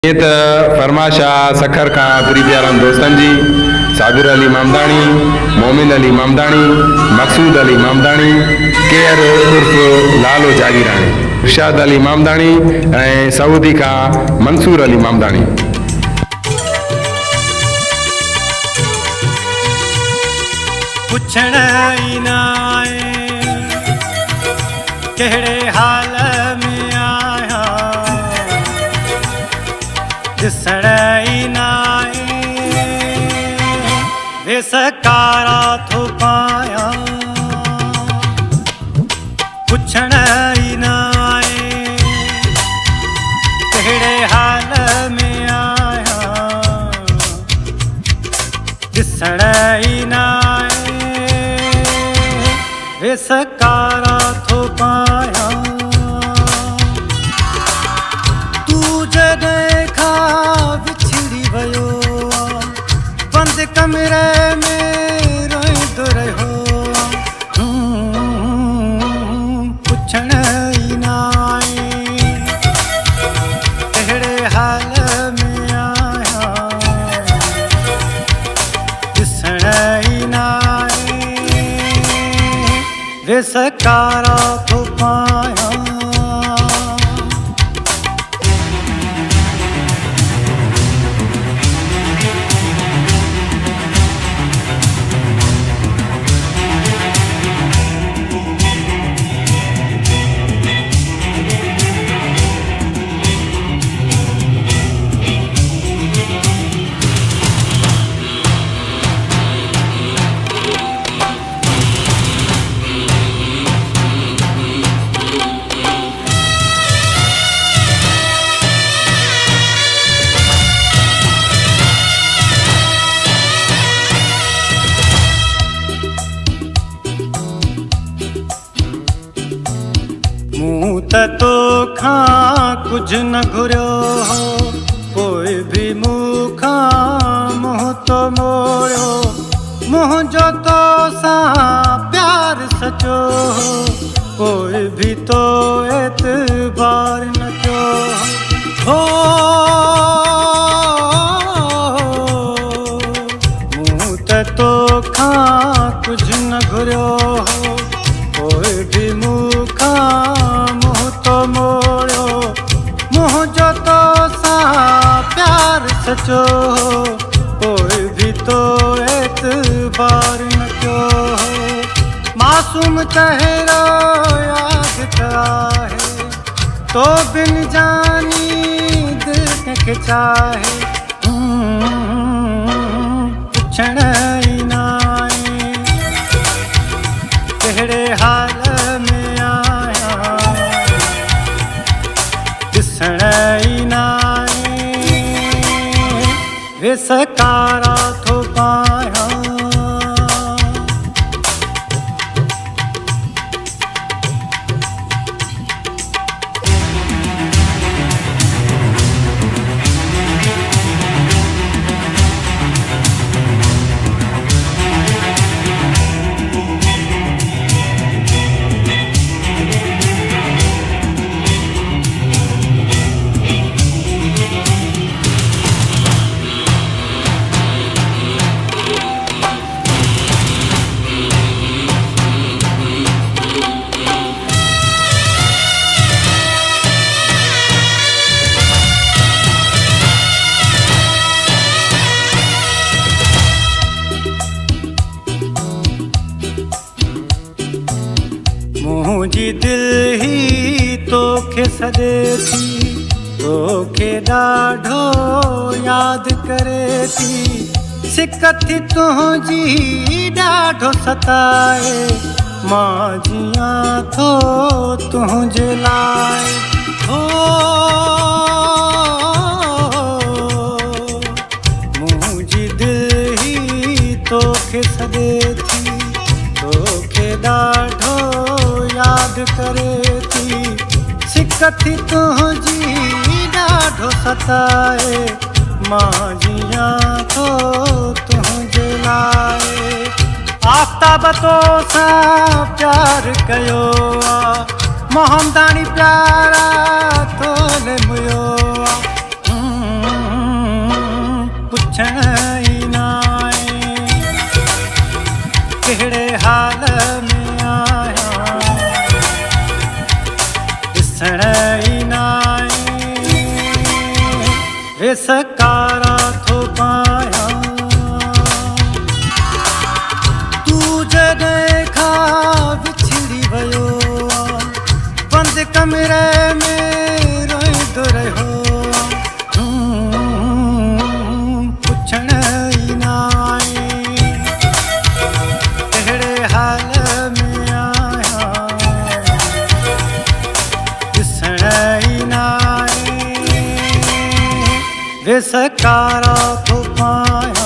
ईअं त फरमाशा सखर खां पूरी प्यारनि दोस्तनि जी साबिर अली मामदाणी, मोमिन अली मामदाणी, मकसूद अली मामदाणी, केयर उर्फ लालो जागीराणी, इरशाद अली मामदाणी ऐं सऊदी खां मंसूर अली मामदाणी। पुछण ई न आए कहिड़े हाल में आया, ॾिसण ई न आए वेसकारा थो पाया। पुछण ई न आए कहिड़े हाल में आया, ॾिसण ई न वेसकारा थो पाया। तू जॾहिं खां विछड़ी वियो बंदि कमरे में रोईंदो रहियो। पुछण ई न आए कहिड़े हाल में आया, ॾिसण ई न वेसकारा थो पाया। मूं त तोखां कुझु न घुरियो हो, कोई बि मूंखां मुंहुं तो मोड़ियो। मुंहिंजो तोसां प्यार सचो हो, कोई बि तो एतबार न कयो हो। मूं त तोखां कुझु न घुरियो हो, कोई बि मूंखां मोड़ियो। मुंहिंजो तोसां प्यार सचो हो, कोई बि तो एतबार न कयो हो। मासूम चहिरो यादि त आहे, तो बिन जानी दिल कंहिंखे चाहे। पुछण ई न आए कहिड़े हाल में आया, ॾिसण ई न आए वेसकारा थो पाया। मुंहिंजी दिल ही तोखे सॾे थी, तोखे ॾाढो यादि करे थी। सिक थी तुंहिंजी ॾाढो सताए, मां जियां थो तुंहिंजे लाइ हो। मुंहिंजी दिल ही तोखे सॾे थी, तोखे ॾाढो यादि करे थी। सिक थी तुंहिंजी ॾाढो सताए, मां जियां थो तुंहिंजे लाइ। आफ़्ताब तोसां प्यार कयो आ, मोहमदाणी प्यारा तोले मुयो आ। वे सकारा थो पाया तू जॾहिं खां विछड़ी वियो बंदि कमरे में रोईंदो रहियो पुछण ई न आए कहिड़े हाल में आया ॾिसण ई न आए वे सकारा थो पाया